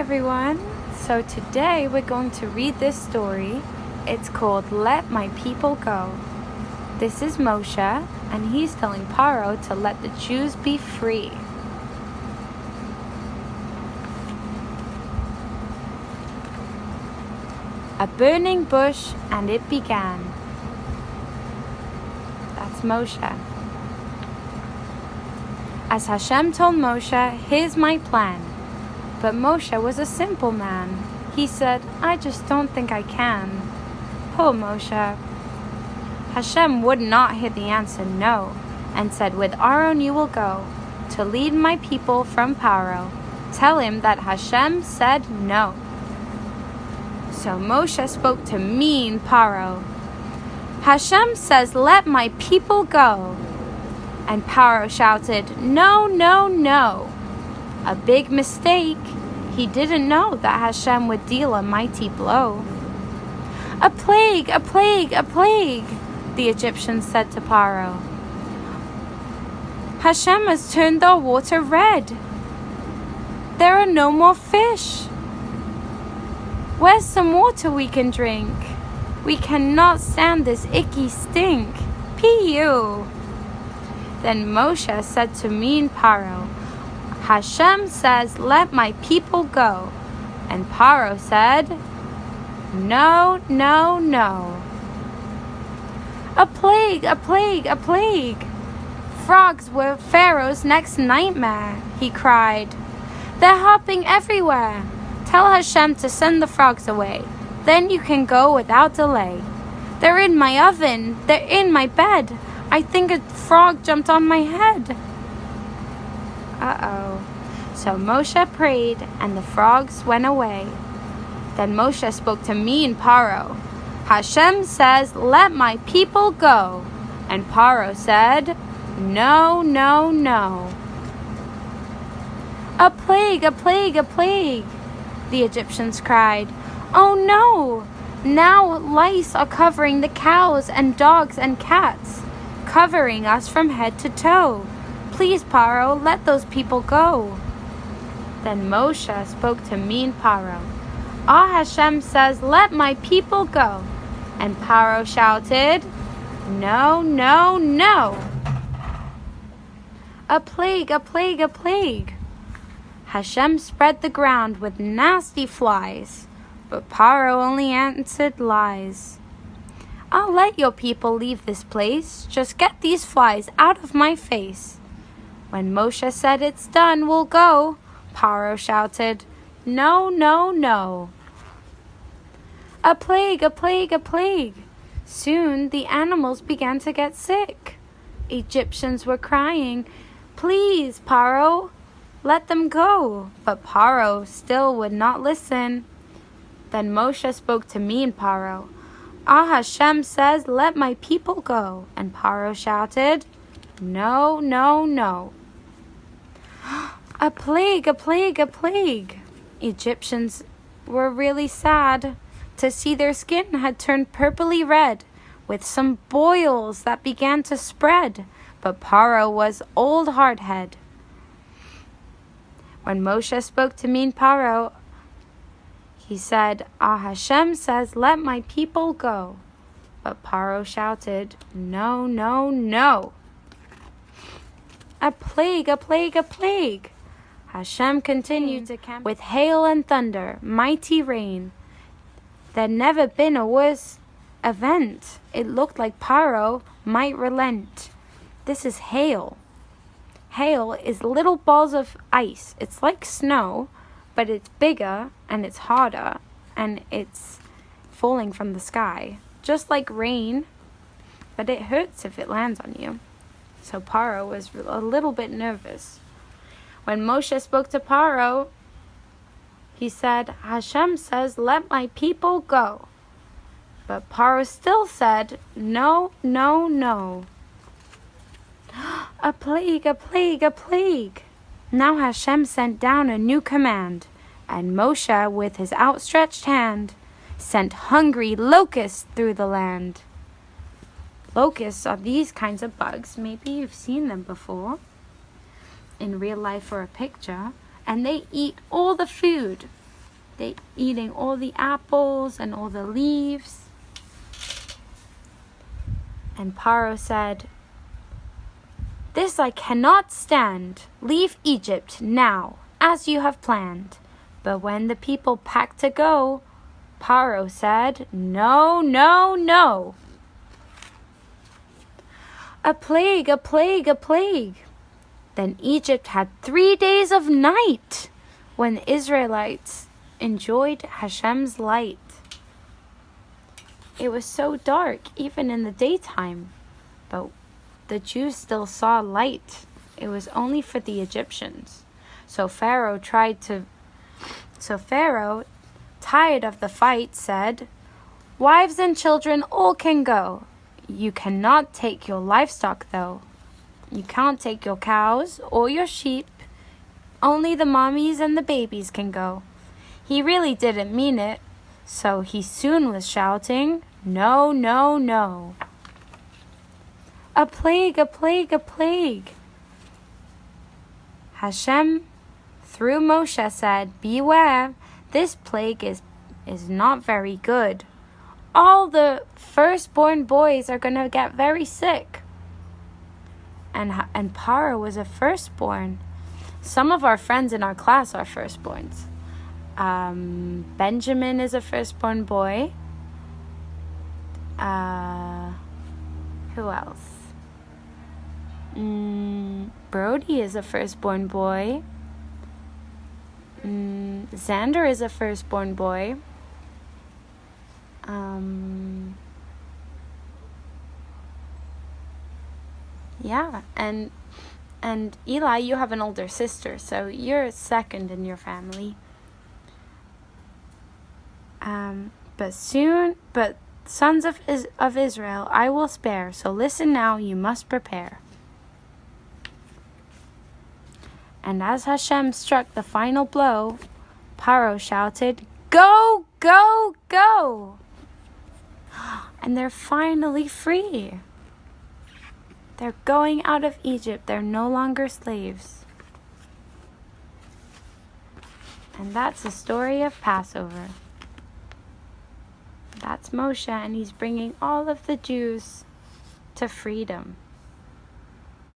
everyone. So today we're going to read this story. It's called Let My People Go. This is Moshe, and he's telling Paro to let the Jews be free. A burning bush, and it began. That's Moshe. As Hashem told Moshe, here's my plan. But Moshe was a simple man. He said, I just don't think I can. Poor Moshe. Hashem would not hear the answer no, and said, with Aaron you will go, to lead my people from Paro. Tell him that Hashem said no. So Moshe spoke to mean Paro. Hashem says, let my people go. And Paro shouted, no, no, no. A big mistake. He didn't know that Hashem would deal a mighty blow. A plague, a plague, a plague, the Egyptians said to Paro. Hashem has turned the water red. There are no more fish. Where's some water we can drink? We cannot stand this icky stink. P.U. Then Moshe said to mean Paro, Hashem says, let my people go. And Paro said, no, no, no. A plague, a plague, a plague. Frogs were Pharaoh's next nightmare, he cried. They're hopping everywhere. Tell Hashem to send the frogs away. Then you can go without delay. They're in my oven. They're in my bed. I think a frog jumped on my head. Uh-oh. So Moshe prayed, and the frogs went away. Then Moshe spoke to mean Paro. Hashem says, let my people go. And Paro said, no, no, no. A plague, a plague, a plague, the Egyptians cried. Oh no! Now lice are covering the cows and dogs and cats, covering us from head to toe. Please, Paro, let those people go. Then Moshe spoke to mean Paro. Hashem says, let my people go. And Paro shouted, no, no, no. A plague, a plague, a plague. Hashem spread the ground with nasty flies, but Paro only answered lies. I'll let your people leave this place. Just get these flies out of my face. When Moshe said it's done, we'll go, Paro shouted, no, no, no. A plague, a plague, a plague. Soon the animals began to get sick. Egyptians were crying, please, Paro, let them go. But Paro still would not listen. Then Moshe spoke to mean Paro. Hashem says, let my people go. And Paro shouted, no, no, no. A plague, a plague, a plague. Egyptians were really sad to see their skin had turned purpley red, with some boils that began to spread. But Paro was old hardhead. When Moshe spoke to mean Paro, he said, Hashem says, let my people go. But Paro shouted, no, no, no. A plague, a plague, a plague. Hashem continued to camp with hail and thunder, mighty rain. There'd never been a worse event. It looked like Paro might relent. This is hail. Hail is little balls of ice. It's like snow, but it's bigger and it's harder and it's falling from the sky. Just like rain, but it hurts if it lands on you. So Paro was a little bit nervous. When Moshe spoke to Paro, he said, Hashem says, let my people go. But Paro still said, no, no, no. A plague, a plague, a plague. Now Hashem sent down a new command, and Moshe, with his outstretched hand, sent hungry locusts through the land. Locusts are these kinds of bugs. Maybe you've seen them before in real life or a picture. And they eat all the food. They eating all the apples and all the leaves. And Paro said, "This I cannot stand. Leave Egypt now, as you have planned." But when the people packed to go, Paro said, "No, no, no. A plague, a plague, a plague." Then Egypt had 3 days of night when the Israelites enjoyed Hashem's light. It was so dark, even in the daytime, but the Jews still saw light. It was only for the Egyptians. So Pharaoh, tired of the fight, said, "Wives and children all can go. You cannot take your livestock, though. You can't take your cows or your sheep. Only the mommies and the babies can go." He really didn't mean it, so he soon was shouting, "No, no, no. A plague, a plague, a plague." Hashem, through Moshe, said, "Beware, this plague is not very good. All the firstborn boys are going to get very sick." And Paro was a firstborn. Some of our friends in our class are firstborns. Benjamin is a firstborn boy. Who else? Brody is a firstborn boy. Xander is a firstborn boy. Yeah, and Eli, you have an older sister, so you're second in your family. But sons of Israel I will spare, so listen now, you must prepare. And as Hashem struck the final blow, Paro shouted, "Go, go, go!" And they're finally free. They're going out of Egypt. They're no longer slaves. And that's the story of Passover. That's Moshe, and he's bringing all of the Jews to freedom.